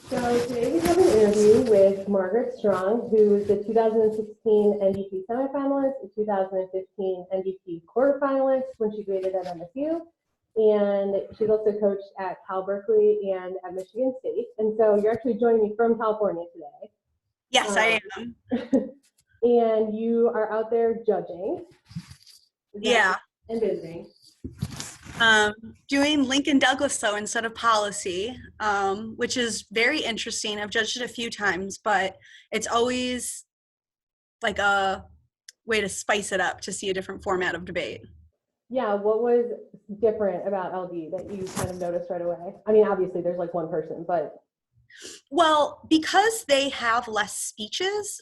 So today we have an interview with Marge Strong, who is the 2016 NDP semifinalist, the 2015 NDP quarterfinalist when she graded at MSU, and she's also coached at Cal Berkeley and at Michigan State. And so you're actually joining me from California today. Yes, I am. And you are out there judging. Yeah. And visiting. Doing LincolnDouglas though instead of policy, which is very interesting. I've judged it a few times, but it's always like a way to spice it up to see a different format of debate. Yeah, what was different about LD that you kind of noticed right away? I mean, obviously there's like one person, but. Well, because they have less speeches,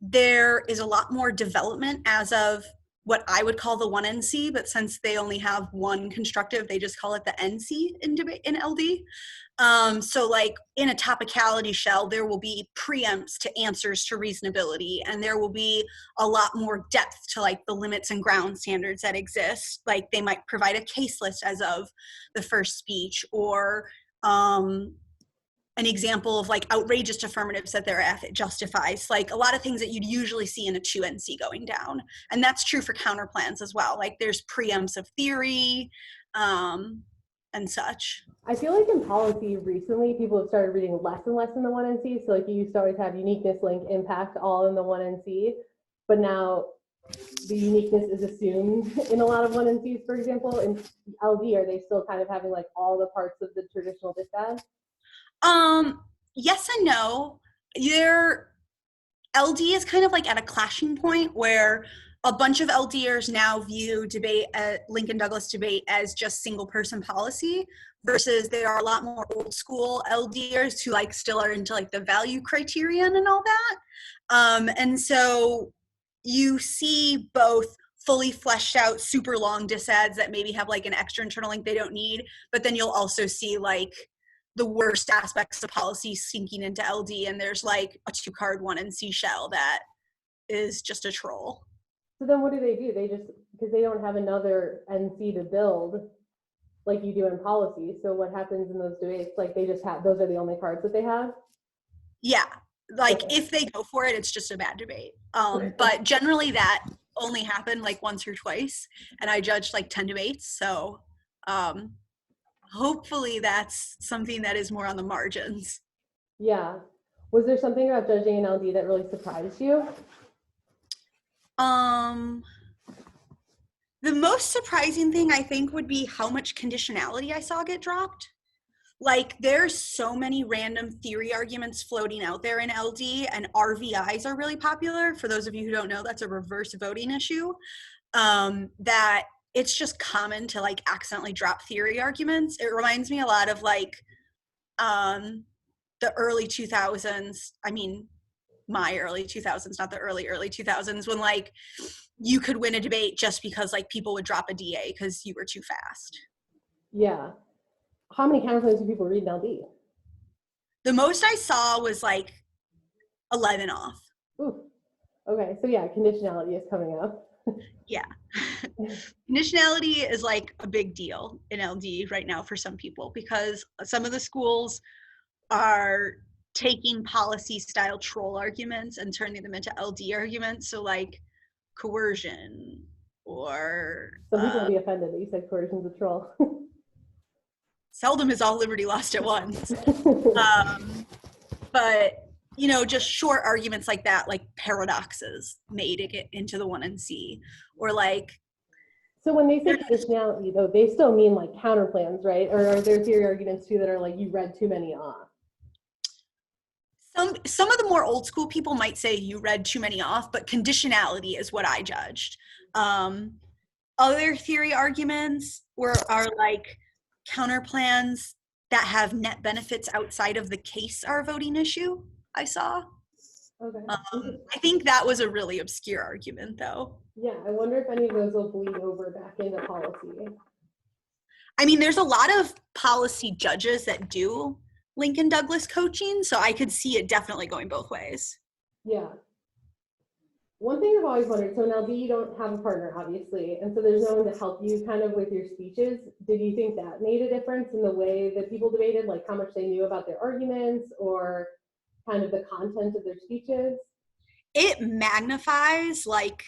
there is a lot more development as of what I would call the 1NC, but since they only have one constructive, they just call it the NC in debate in LD. So like in a topicality shell, there will be preempts to answers to reasonability, and there will be a lot more depth to like the limits and ground standards that exist. Like they might provide a case list as of the first speech, or an example of like outrageous affirmatives that their ethic justifies, like a lot of things that you'd usually see in a 2NC going down. And that's true for counterplans as well. Like there's preempts of theory and such. I feel like in policy recently, people have started reading less and less in the 1NC. So like you used to always have uniqueness, link, impact all in the 1NC, but now the uniqueness is assumed in a lot of 1NCs, for example. In LD, are they still kind of having like all the parts of the traditional disad? Yes and no. Their LD is kind of like at a clashing point where a bunch of LDers now view debate at LincolnDouglas Debate as just single person policy, versus there are a lot more old school LDers who like still are into like the value criterion and all that. And so you see both fully fleshed out super long disads that maybe have like an extra internal link they don't need, but then you'll also see like the worst aspects of policy sinking into LD, and there's like a 2-card 1NC shell that is just a troll. So then what do? They just, because they don't have another NC to build like you do in policy. So what happens in those debates? Like they just have, those are the only cards that they have? Yeah, like if they go for it, it's just a bad debate. But generally that only happened like once or twice, and I judged like 10 debates. So hopefully that's something that is more on the margins. Yeah. Was there something about judging in LD that really surprised you? The most surprising thing I think would be how much conditionality I saw get dropped. Like there's so many random theory arguments floating out there in LD, and RVIs are really popular. For those of you who don't know, that's a reverse voting issue. That it's just common to like accidentally drop theory arguments. It reminds me a lot of like the early 2000s. I mean, my early 2000s, not the early 2000s, when like you could win a debate just because like people would drop a DA because you were too fast. Yeah. How many counterplays do people read in LD? The most I saw was like 11 off. Ooh. Okay, so yeah, conditionality is coming up. Yeah. Conditionality is like a big deal in LD right now for some people, because some of the schools are taking policy style troll arguments and turning them into LD arguments. So like coercion, or some people will be offended that you said coercion's a troll. Seldom is all liberty lost at once. But you know, just short arguments like that, like paradoxes made it get into the 1NC, or like. So when they say conditionality though, they still mean like counterplans, right? Or are there theory arguments too that are like you read too many off? Some of the more old school people might say you read too many off, but conditionality is what I judged. Other theory arguments are like counterplans that have net benefits outside of the case are a voting issue, I saw. Okay. I think that was a really obscure argument though. Yeah, I wonder if any of those will bleed over back into policy. I mean, there's a lot of policy judges that do LincolnDouglas coaching, so I could see it definitely going both ways. Yeah. One thing I've always wondered, so in LD you don't have a partner, obviously, and so there's no one to help you kind of with your speeches. Did you think that made a difference in the way that people debated, like how much they knew about their arguments or kind of the content of their speeches? It magnifies like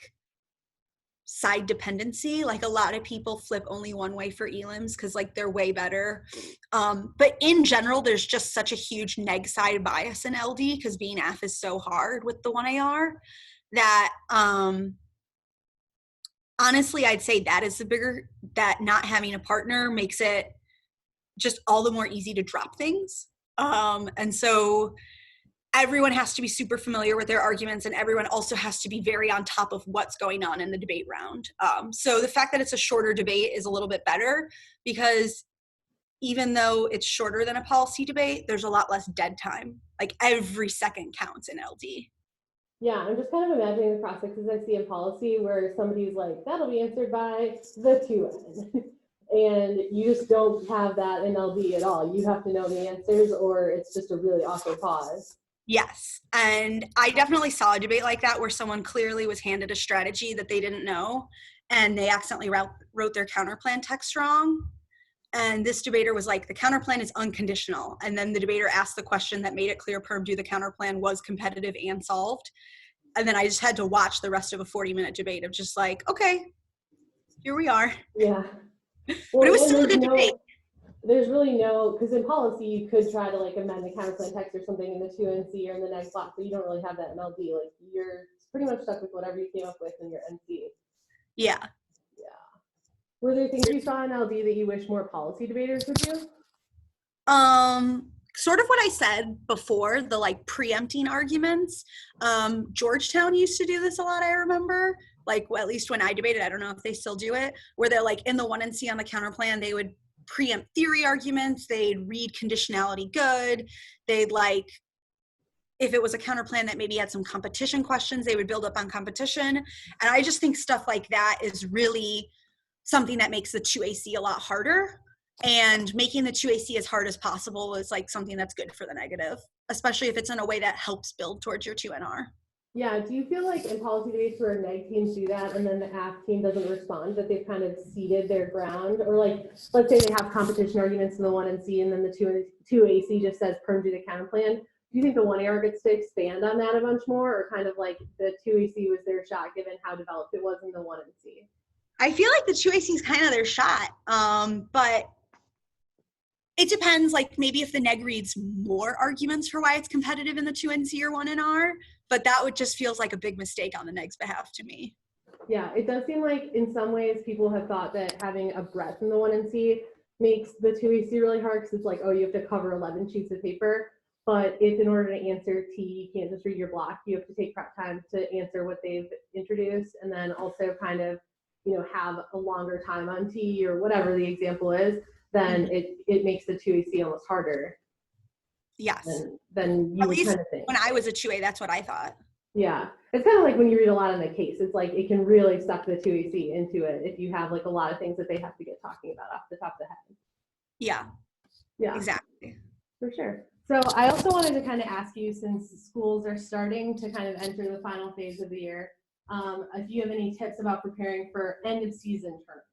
side dependency. Like a lot of people flip only one way for elims because like they're way better. But in general, there's just such a huge neg side bias in LD because being AF is so hard with the 1AR that honestly, I'd say that is the bigger, that not having a partner makes it just all the more easy to drop things. And so everyone has to be super familiar with their arguments, and everyone also has to be very on top of what's going on in the debate round. So the fact that it's a shorter debate is a little bit better because even though it's shorter than a policy debate, there's a lot less dead time. Like every second counts in LD. Yeah, I'm just kind of imagining the processes I see in policy where somebody's like, that'll be answered by the 2N. And you just don't have that in LD at all. You have to know the answers or it's just a really awkward pause. Yes. And I definitely saw a debate like that where someone clearly was handed a strategy that they didn't know and they accidentally wrote their counterplan text wrong. And this debater was like, the counterplan is unconditional. And then the debater asked the question that made it clear perm do the counterplan was competitive and solved. And then I just had to watch the rest of a 40-minute debate of just like, okay, here we are. Yeah. But it was still a good debate. There's really no, because in policy you could try to like amend the counterplan text or something in the 2NC or in the next block, but you don't really have that in LD. Like you're pretty much stuck with whatever you came up with in your NC. Yeah. Were there things you saw in LD that you wish more policy debaters would do? Sort of what I said before, the like preempting arguments. Georgetown used to do this a lot, I remember. Like, well, at least when I debated, I don't know if they still do it, where they're like in the 1NC on the counterplan, they would preempt theory arguments, they'd read conditionality good, they'd like, if it was a counterplan that maybe had some competition questions, they would build up on competition. And I just think stuff like that is really something that makes the 2AC a lot harder. And making the 2AC as hard as possible is like something that's good for the negative, especially if it's in a way that helps build towards your 2NR. Yeah, do you feel like in policy debates where neg teams do that and then the AF team doesn't respond, that they've kind of ceded their ground? Or like, let's say they have competition arguments in the 1NC and then the 2AC just says perm do the counterplan. Do you think the 1AR gets to expand on that a bunch more, or kind of like the 2AC was their shot given how developed it was in the 1NC? I feel like the 2AC is kind of their shot, but it depends. Like maybe if the neg reads more arguments for why it's competitive in the 2NC or 1NR, but that would just feels like a big mistake on the neg's behalf to me. Yeah, it does seem like in some ways people have thought that having a breadth in the 1NC makes the 2AC really hard because it's like, oh, you have to cover 11 sheets of paper. But if in order to answer T, you can't just read your block, you have to take prep time to answer what they've introduced, and then also kind of, you know, have a longer time on T or whatever the example is, then it makes the 2AC almost harder. Yes. Than you At would least kind of think. When I was a 2A, that's what I thought. Yeah, it's kind of like when you read a lot in the case, it's like it can really suck the 2AC into it if you have like a lot of things that they have to get talking about off the top of the head. Yeah, exactly. For sure. So I also wanted to kind of ask you, since schools are starting to kind of enter the final phase of the year, if you have any tips about preparing for end of season tournaments.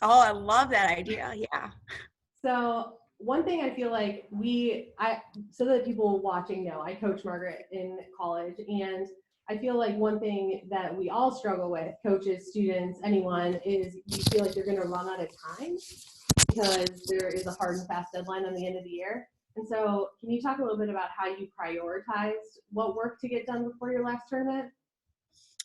Oh, I love that idea. Yeah. So one thing I feel like so that people watching know, I coach Margaret in college, and I feel like one thing that we all struggle with, coaches, students, anyone, is you feel like you're going to run out of time because there is a hard and fast deadline on the end of the year. And so can you talk a little bit about how you prioritized what work to get done before your last tournament?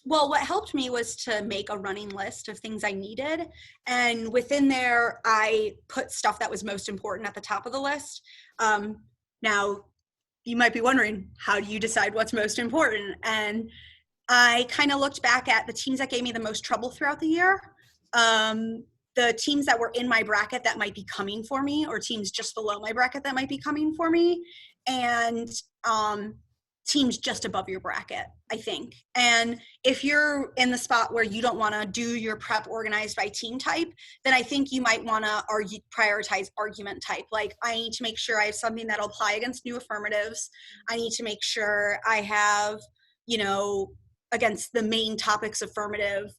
Well, what helped me was to make a running list of things I needed. And within there, I put stuff that was most important at the top of the list. Now, you might be wondering, how do you decide what's most important? And I kind of looked back at the teams that gave me the most trouble throughout the year, the teams that were in my bracket that might be coming for me, or teams just below my bracket that might be coming for me, and teams just above your bracket, I think. And if you're in the spot where you don't want to do your prep organized by team type, then I think you might want to prioritize argument type. Like, I need to make sure I have something that'll apply against new affirmatives. I need to make sure I have, you know, against the main topics affirmative,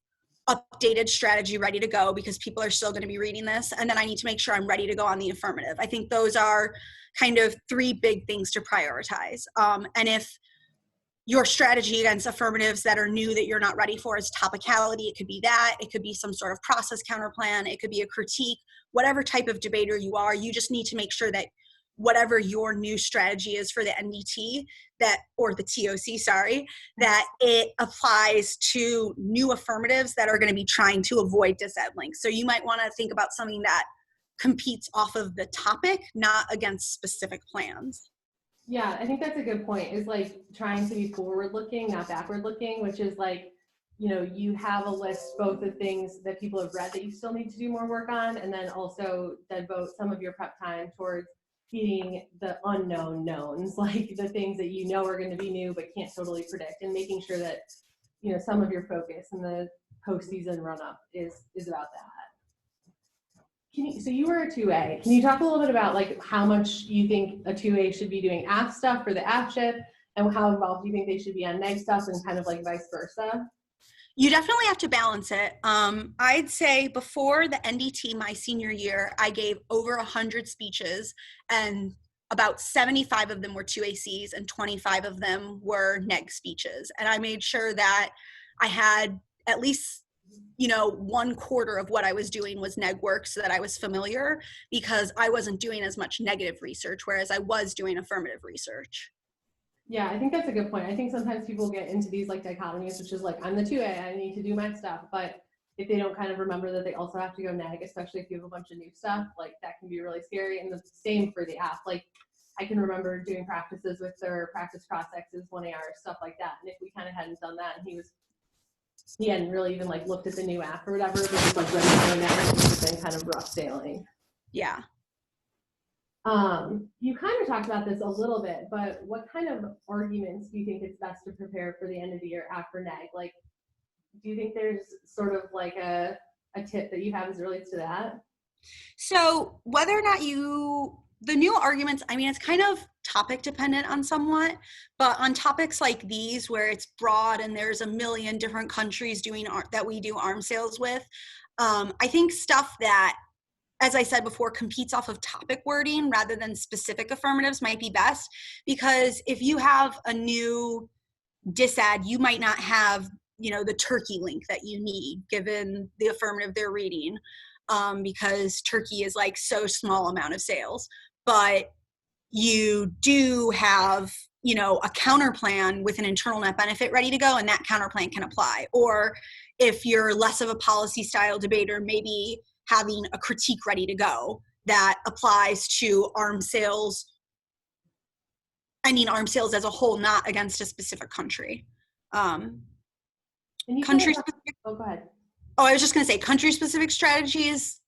updated strategy ready to go because people are still going to be reading this. And then I need to make sure I'm ready to go on the affirmative. I think those are kind of three big things to prioritize. And if your strategy against affirmatives that are new that you're not ready for is topicality, it could be that, it could be some sort of process counterplan, it could be a critique, whatever type of debater you are, you just need to make sure that whatever your new strategy is for the NDT or the ToEC, sorry, that it applies to new affirmatives that are going to be trying to avoid disad links. So you might want to think about something that competes off of the topic, not against specific plans. Yeah, I think that's a good point, is like trying to be forward looking, not backward looking, which is like, you have a list both of things that people have read that you still need to do more work on, and then also devote some of your prep time towards beating the unknown knowns, like the things that are going to be new but can't totally predict, and making sure that some of your focus in the postseason run up is about that. So you were a 2A. Can you talk a little bit about like how much you think a 2A should be doing app stuff for the app ship, and how involved you think they should be on neg stuff, and kind of like vice versa? You definitely have to balance it. I'd say before the NDT my senior year, I gave over 100 speeches, and about 75 of them were 2ACs and 25 of them were neg speeches. And I made sure that I had at least 1/4 of what I was doing was neg work so that I was familiar, because I wasn't doing as much negative research, whereas I was doing affirmative research. Yeah, I think that's a good point. I think sometimes people get into these like dichotomies, which is like, I'm the 2A, I need to do my stuff. But if they don't kind of remember that they also have to go neg, especially if you have a bunch of new stuff, like that can be really scary. And the same for the app. Like I can remember doing practices with their practice cross-X's, 1AR, stuff like that. And if we kind of hadn't done that, and he hadn't really even like looked at the new app or whatever, but just like ready to go neg, it would have been kind of rough sailing. Yeah. You kind of talked about this a little bit, but what kind of arguments do you think it's best to prepare for the end of the year after neg? Like, do you think there's sort of like a tip that you have as it relates to that? So whether or not the new arguments, I mean, it's kind of topic dependent on somewhat, but on topics like these where it's broad and there's a million different countries that we do arms sales with, I think stuff that, as I said before, competes off of topic wording rather than specific affirmatives might be best, because if you have a new disad, you might not have, the Turkey link that you need given the affirmative they're reading, because Turkey is like so small amount of sales. But you do have, a counterplan with an internal net benefit ready to go, and that counterplan can apply. Or if you're less of a policy style debater, maybe having a critique ready to go that applies to arms sales. I mean, arms sales as a whole, not against a specific country. Country specific. Oh, go ahead. Oh, I was just going to say country specific strategies.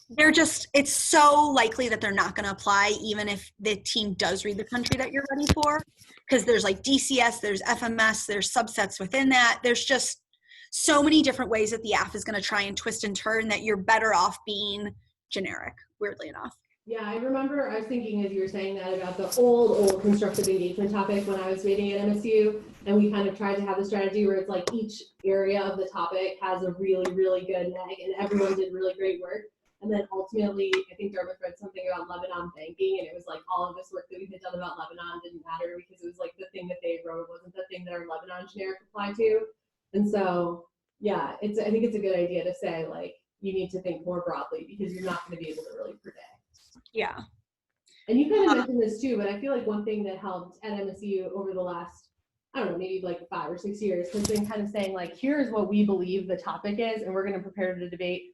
It's so likely that they're not going to apply even if the team does read the country that you're ready for, because there's like DCS, there's FMS, there's subsets within that. There's just so many different ways that the app is going to try and twist and turn that you're better off being generic, weirdly enough. Yeah, I remember I was thinking as you were saying that about the old constructive engagement topic when I was debating at MSU, and we kind of tried to have the strategy where it's like each area of the topic has a really, really good neg, and everyone did really great work. And then ultimately, I think Dartmouth read something about Lebanon banking, and it was like all of this work that we had done about Lebanon didn't matter because it was like the thing that they wrote wasn't the thing that our Lebanon generic applied to. And so, yeah, I think it's a good idea to say, like, you need to think more broadly because you're not going to be able to really predict. Yeah. And you kind of mentioned this too, but I feel like one thing that helped at MSU over the last, I don't know, maybe like 5 or 6 years has been kind of saying, like, here's what we believe the topic is, and we're going to prepare to debate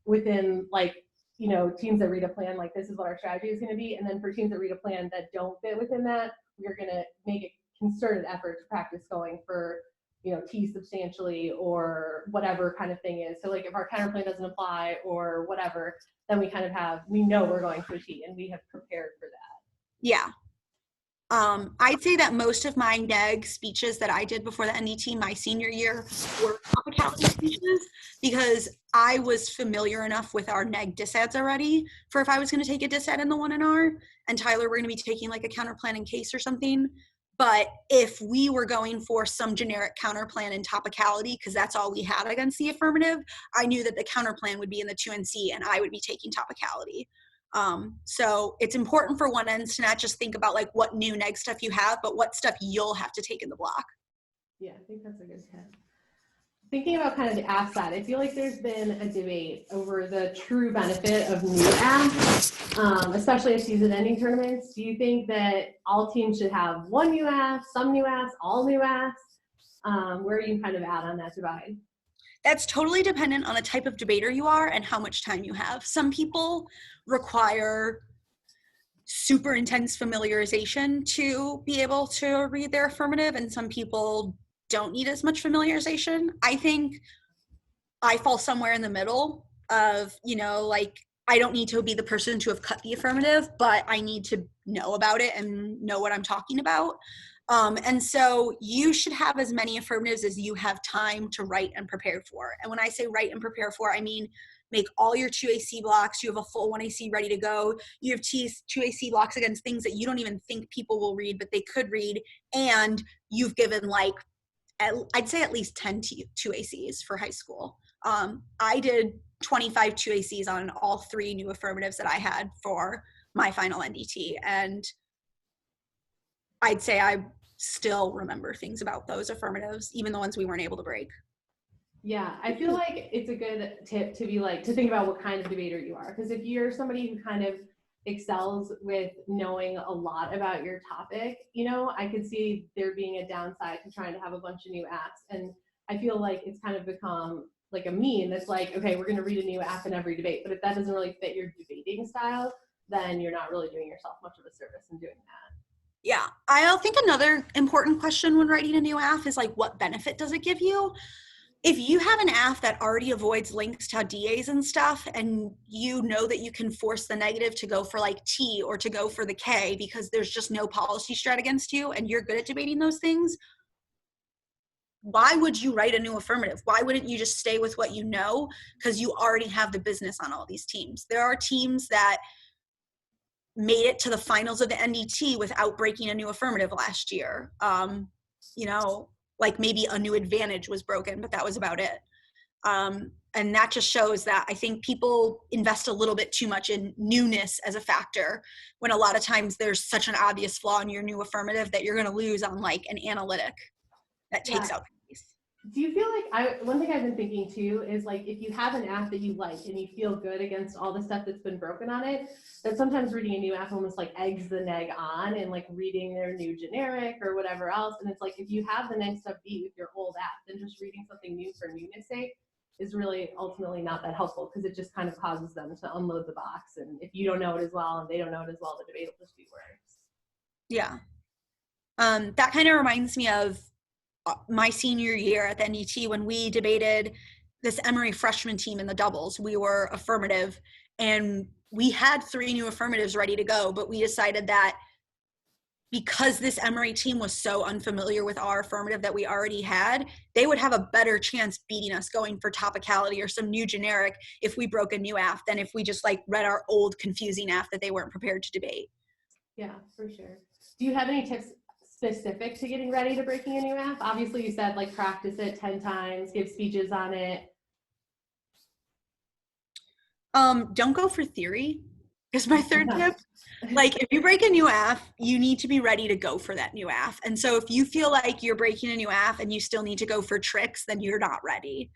within, like, teams that read a plan, like, this is what our strategy is going to be. And then for teams that read a plan that don't fit within that, we're going to make a concerted effort to practice going for, T substantially or whatever kind of thing is. So like if our counterplan doesn't apply or whatever, then we know we're going for T and we have prepared for that. Yeah. I'd say that most of my neg speeches that I did before the NDT my senior year were topicality speeches, because I was familiar enough with our neg disads already for if I was going to take a disad in the 1NR, and Tyler, we're going to be taking like a counterplanning case or something. But if we were going for some generic counterplan in topicality, because that's all we had against the affirmative, I knew that the counterplan would be in the 2NC and I would be taking topicality. So it's important for 1Ns to not just think about like what new neg stuff you have, but what stuff you'll have to take in the block. Yeah, I think that's a good tip. Thinking about kind of the app side, I feel like there's been a debate over the true benefit of new apps, especially at season-ending tournaments. Do you think that all teams should have one new app, some new apps, all new apps? Where are you kind of at on that divide? That's totally dependent on the type of debater you are and how much time you have. Some people require super intense familiarization to be able to read their affirmative, and some people don't need as much familiarization. I think I fall somewhere in the middle of, you know, like I don't need to be the person to have cut the affirmative, but I need to know about it and know what I'm talking about. And so you should have as many affirmatives as you have time to write and prepare for. And when I say write and prepare for, I mean make all your 2AC blocks. You have a full 1AC ready to go. You have 2AC blocks against things that you don't even think people will read, but they could read. And you've given like, I'd say at least 10 2ACs for high school. I did 25 2ACs on all 3 new affirmatives that I had for my final NDT. And I'd say I still remember things about those affirmatives, even the ones we weren't able to break. Yeah, I feel like it's a good tip to be like, to think about what kind of debater you are. Because if you're somebody who kind of excels with knowing a lot about your topic, you know, I could see there being a downside to trying to have a bunch of new apps. And I feel like it's kind of become like a meme that's like, okay, we're going to read a new app in every debate. But if that doesn't really fit your debating style, then you're not really doing yourself much of a service in doing that. Yeah, I think another important question when writing a new AF is like, what benefit does it give you? If you have an AF that already avoids links to DAs and stuff, and you know that you can force the negative to go for like T or to go for the K because there's just no policy strat against you and you're good at debating those things, why would you write a new affirmative? Why wouldn't you just stay with what you know? Because you already have the business on all these teams. There are teams that made it to the finals of the NDT without breaking a new affirmative last year. You know, like maybe a new advantage was broken, but that was about it. And that just shows that I think people invest a little bit too much in newness as a factor, when a lot of times there's such an obvious flaw in your new affirmative that you're going to lose on like an analytic that takes out the piece. Do you feel like, one thing I've been thinking too is like, if you have an app that you like and you feel good against all the stuff that's been broken on it, that sometimes reading a new app almost like eggs the neg on and like reading their new generic or whatever else. And it's like, if you have the neg stuff beat with your old app, then just reading something new for newness sake is really ultimately not that helpful, because it just kind of causes them to unload the box. And if you don't know it as well and they don't know it as well, the debate will just be worse. Yeah. That kind of reminds me of my senior year at the NDT when we debated this Emory freshman team in the doubles. We were affirmative and we had 3 new affirmatives ready to go, but we decided that because this Emory team was so unfamiliar with our affirmative that we already had, they would have a better chance beating us going for topicality or some new generic if we broke a new AF than if we just like read our old confusing AF that they weren't prepared to debate. Yeah, for sure. Do you have any tips specific to getting ready to breaking a new app? Obviously you said like practice it 10 times, give speeches on it. Don't go for theory is my third tip. Like if you break a new AF, you need to be ready to go for that new AF. And so if you feel like you're breaking a new AF and you still need to go for tricks, then you're not ready.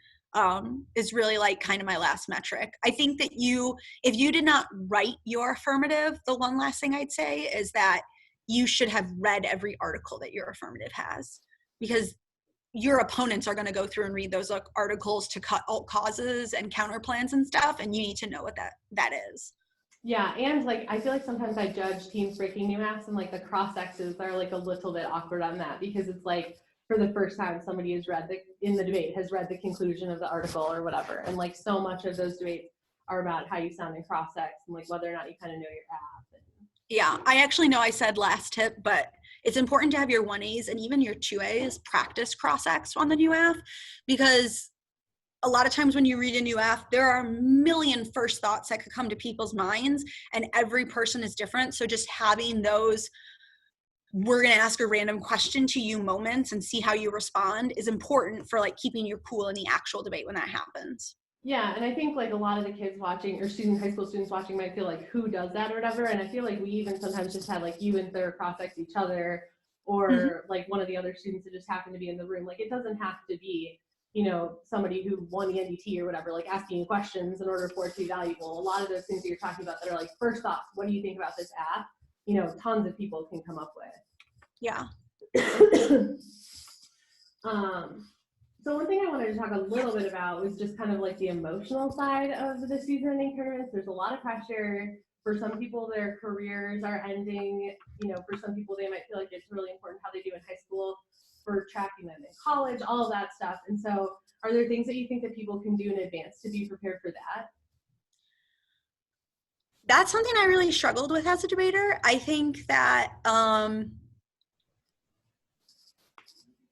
Is really like kind of my last metric. I think that if you did not write your affirmative, the one last thing I'd say is that you should have read every article that your affirmative has, because your opponents are going to go through and read those articles to cut alt causes and counterplans and stuff, and you need to know what that is. Yeah, and like I feel like sometimes I judge teams breaking new apps and like the cross X's are like a little bit awkward on that, because it's like for the first time somebody has read in the debate has read the conclusion of the article or whatever, and like so much of those debates are about how you sound in cross X and like whether or not you kind of know your app. Yeah, I actually know I said last tip, but it's important to have your 1As and even your 2As practice cross-X on the new AF, because a lot of times when you read a new AF, there are a million first thoughts that could come to people's minds, and every person is different. So just having those we're going to ask a random question to you moments and see how you respond is important for like keeping your cool in the actual debate when that happens. Yeah, and I think like a lot of the kids watching or high school students watching might feel like, who does that or whatever, and I feel like we even sometimes just had like you and Thur cross-ex each other, or like one of the other students that just happened to be in the room. Like it doesn't have to be, you know, somebody who won the NDT or whatever, like asking you questions in order for it to be valuable. A lot of those things that you're talking about that are like, first off, what do you think about this app? You know, tons of people can come up with. Yeah. So one thing I wanted to talk a little bit about was just kind of like the emotional side of the season-ending tournaments. There's a lot of pressure. For some people, their careers are ending. You know, for some people, they might feel like it's really important how they do in high school for tracking them in college, all of that stuff. And so are there things that you think that people can do in advance to be prepared for that? That's something I really struggled with as a debater. I think that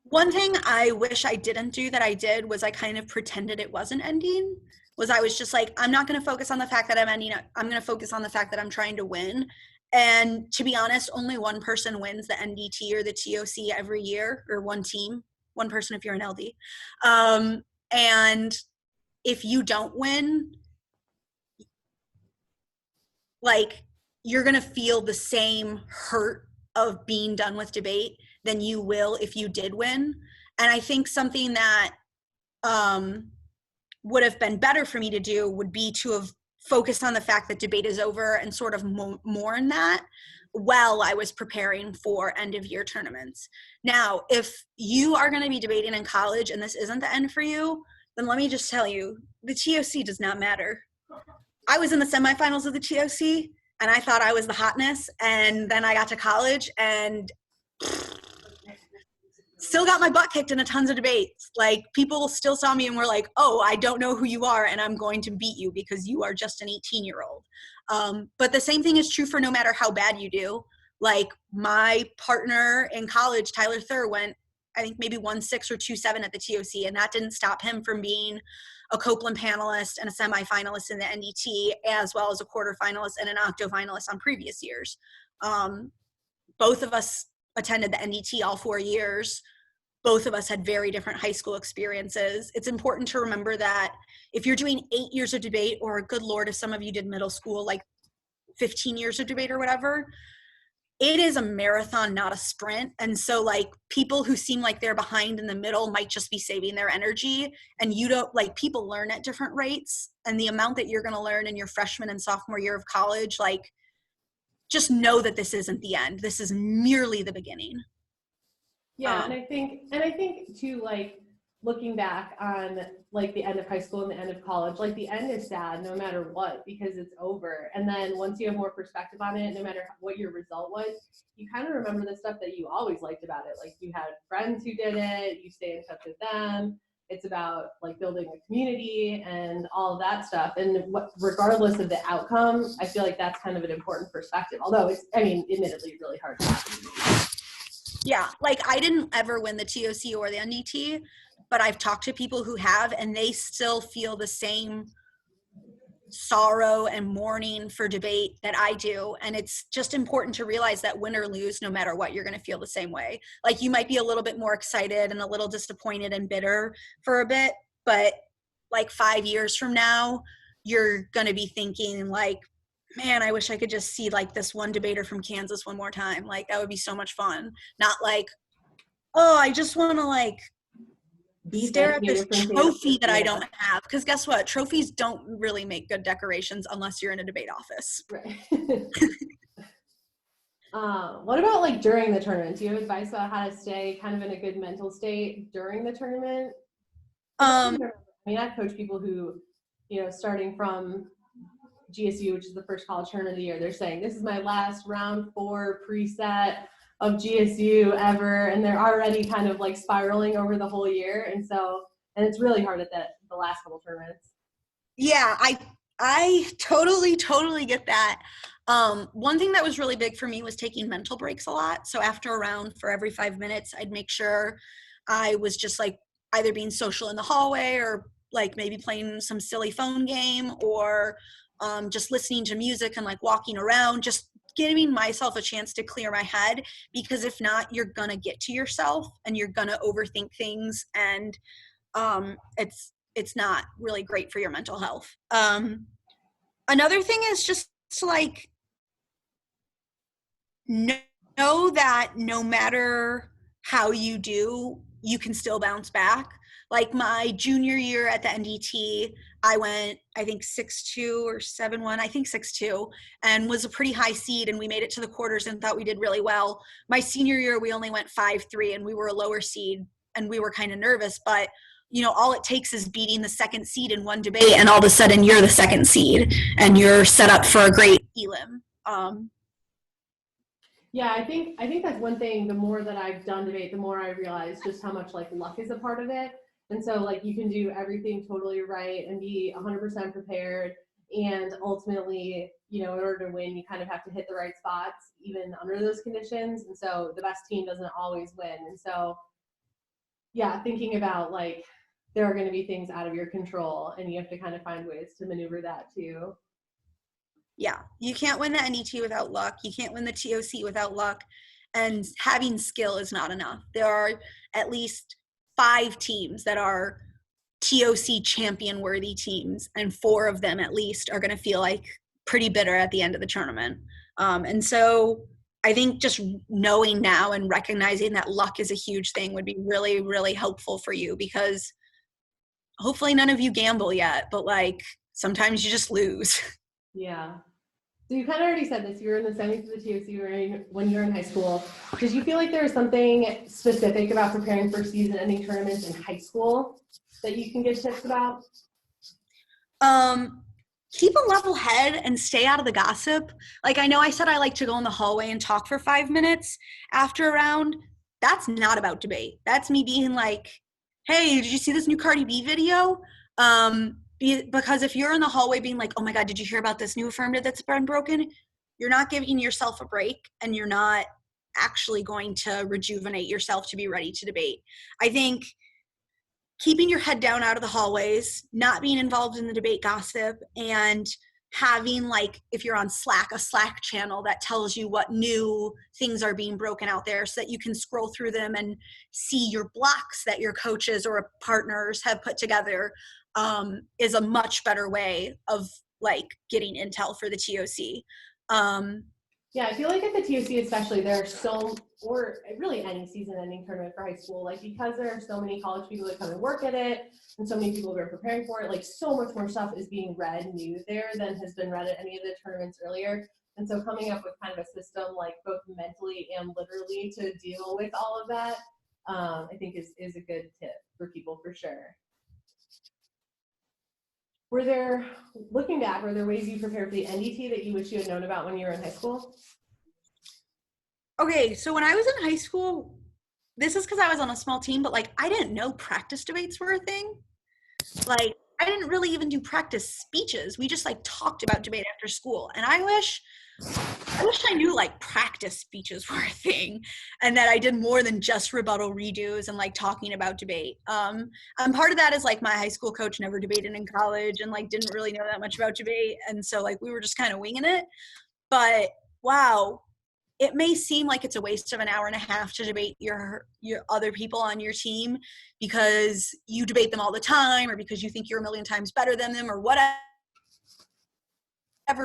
one thing I wish I didn't do that I did was I kind of pretended it wasn't ending. I was just like, I'm not going to focus on the fact that I'm ending. I'm going to focus on the fact that I'm trying to win. And to be honest, only one person wins the NDT or the ToC every year, or one team, one person if you're an LD. And if you don't win, like, you're going to feel the same hurt of being done with debate than you will if you did win. And I think something that would have been better for me to do would be to have focused on the fact that debate is over and sort of mourn that while I was preparing for end of year tournaments. Now, if you are going to be debating in college and this isn't the end for you, then let me just tell you, the ToC does not matter. I was in the semifinals of the ToC and I thought I was the hotness, and then I got to college and still got my butt kicked in a tons of debates. Like, people still saw me and were like, oh, I don't know who you are and I'm going to beat you because you are just an 18-year-old. But the same thing is true for no matter how bad you do. Like, my partner in college, Tyler Thur, went, I think maybe 1-6 or 2-7 at the ToC, and that didn't stop him from being a Copeland panelist and a semifinalist in the NDT, as well as a quarterfinalist and an octofinalist on previous years. Both of us attended the NDT all 4 years. Both of us had very different high school experiences. It's important to remember that if you're doing 8 years of debate, or good Lord, if some of you did middle school, like 15 years of debate or whatever, it is a marathon, not a sprint. And so, like, people who seem like they're behind in the middle might just be saving their energy. And you don't, like, people learn at different rates. And the amount that you're going to learn in your freshman and sophomore year of college, like, just know that this isn't the end. This is merely the beginning. Yeah, and I think too, like, looking back on like the end of high school and the end of college, like the end is sad no matter what, because it's over. And then once you have more perspective on it, no matter what your result was, you kind of remember the stuff that you always liked about it. Like, you had friends who did it, you stay in touch with them. It's about like building a community and all of that stuff. And regardless of the outcome, I feel like that's kind of an important perspective. Although it's, I mean, admittedly really hard to have. Yeah, like, I didn't ever win the ToC or the NDT, but I've talked to people who have, and they still feel the same sorrow and mourning for debate that I do. And it's just important to realize that win or lose, no matter what, you're going to feel the same way. Like, you might be a little bit more excited and a little disappointed and bitter for a bit, but like 5 years from now, you're going to be thinking like, man, I wish I could just see like this one debater from Kansas one more time. Like, that would be so much fun. Not like, oh, I just want to like stare at this trophy that I don't have. Because guess what? Trophies don't really make good decorations unless you're in a debate office. Right. What about like during the tournament? Do you have advice about how to stay kind of in a good mental state during the tournament? I mean, I've coached people who, you know, starting from GSU, which is the first college tournament of the year, they're saying, this is my last round 4 preset of GSU ever, and they're already kind of like spiraling over the whole year. And so, and it's really hard at the last couple tournaments. Yeah, I totally get that. One thing that was really big for me was taking mental breaks a lot. So after a round, for every 5 minutes, I'd make sure I was just like either being social in the hallway, or like maybe playing some silly phone game, or just listening to music and like walking around, just giving myself a chance to clear my head, because if not, you're going to get to yourself and you're going to overthink things, and it's not really great for your mental health. Another thing is just to like know that no matter how you do, you can still bounce back. Like my junior year at the NDT, I went, I think 6-2 or 7-1, I think 6-2, and was a pretty high seed, and we made it to the quarters and thought we did really well. My senior year, we only went 5-3, and we were a lower seed, and we were kind of nervous, but you know, all it takes is beating the second seed in one debate, and all of a sudden you're the second seed, and you're set up for a great elim. Yeah, I think that's one thing. The more that I've done debate, the more I realize just how much like luck is a part of it. And so like you can do everything totally right and be 100% prepared, and ultimately, you know, in order to win, you kind of have to hit the right spots even under those conditions. And so the best team doesn't always win. And so yeah, thinking about like there are going to be things out of your control, and you have to kind of find ways to maneuver that too. Yeah, you can't win the NET without luck. You can't win the ToC without luck. And having skill is not enough. There are at least 5 teams that are ToC champion worthy teams, and 4 of them at least are going to feel like pretty bitter at the end of the tournament. And so I think just knowing now and recognizing that luck is a huge thing would be really, really helpful for you, because hopefully none of you gamble yet, but like sometimes you just lose. Yeah. So you kind of already said this. You were in the semis for the ToC when you were in high school. Did you feel like there was something specific about preparing for season-ending tournaments in high school that you can give tips about? Keep a level head and stay out of the gossip. Like, I know I said I like to go in the hallway and talk for 5 minutes after a round. That's not about debate. That's me being like, hey, did you see this new Cardi B video? Because if you're in the hallway being like, oh my God, did you hear about this new affirmative that's been broken? You're not giving yourself a break, and you're not actually going to rejuvenate yourself to be ready to debate. I think keeping your head down out of the hallways, not being involved in the debate gossip, and having, like, if you're on Slack, a Slack channel that tells you what new things are being broken out there so that you can scroll through them and see your blocks that your coaches or partners have put together, is a much better way of like getting intel for the ToC. Yeah, I feel like at the ToC especially, there are or really any season-ending tournament for high school, like because there are so many college people that come and work at it, and so many people who are preparing for it, like so much more stuff is being read new there than has been read at any of the tournaments earlier. And so coming up with kind of a system, like both mentally and literally, to deal with all of that, I think is a good tip for people for sure. Looking back, were there ways you prepared for the NDT that you wish you had known about when you were in high school? Okay, so when I was in high school, this is because I was on a small team, but like I didn't know practice debates were a thing. Like I didn't really even do practice speeches. We just like talked about debate after school. And I wish I knew like practice speeches were a thing, and that I did more than just rebuttal redos and like talking about debate. And part of that is like my high school coach never debated in college and like didn't really know that much about debate. And so like we were just kind of winging it. But wow, it may seem like it's a waste of an hour and a half to debate your other people on your team because you debate them all the time, or because you think you're a million times better than them, or whatever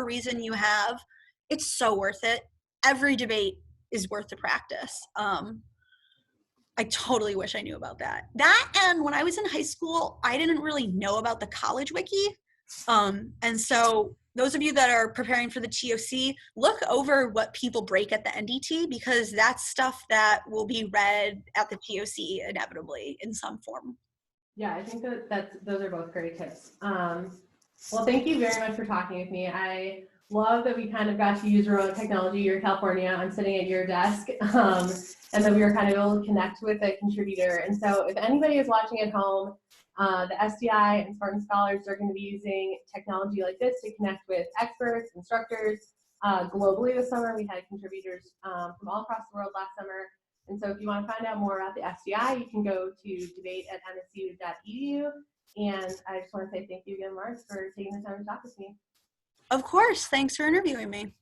reason you have. It's so worth it. Every debate is worth the practice. I totally wish I knew about that. And when I was in high school, I didn't really know about the college wiki. And so those of you that are preparing for the ToC, look over what people break at the NDT, because that's stuff that will be read at the ToC inevitably in some form. Yeah, I think those are both great tips. Well, thank you very much for talking with me. I love that we kind of got to use remote technology. You're in California, I'm sitting at your desk, and that we were kind of able to connect with a contributor. And so if anybody is watching at home, the SDI and Spartan Scholars are going to be using technology like this to connect with experts, instructors. Globally this summer, we had contributors from all across the world last summer. And so if you want to find out more about the SDI, you can go to debate@msu.edu. And I just want to say thank you again, Marge, for taking the time to talk with me. Of course. Thanks for interviewing me.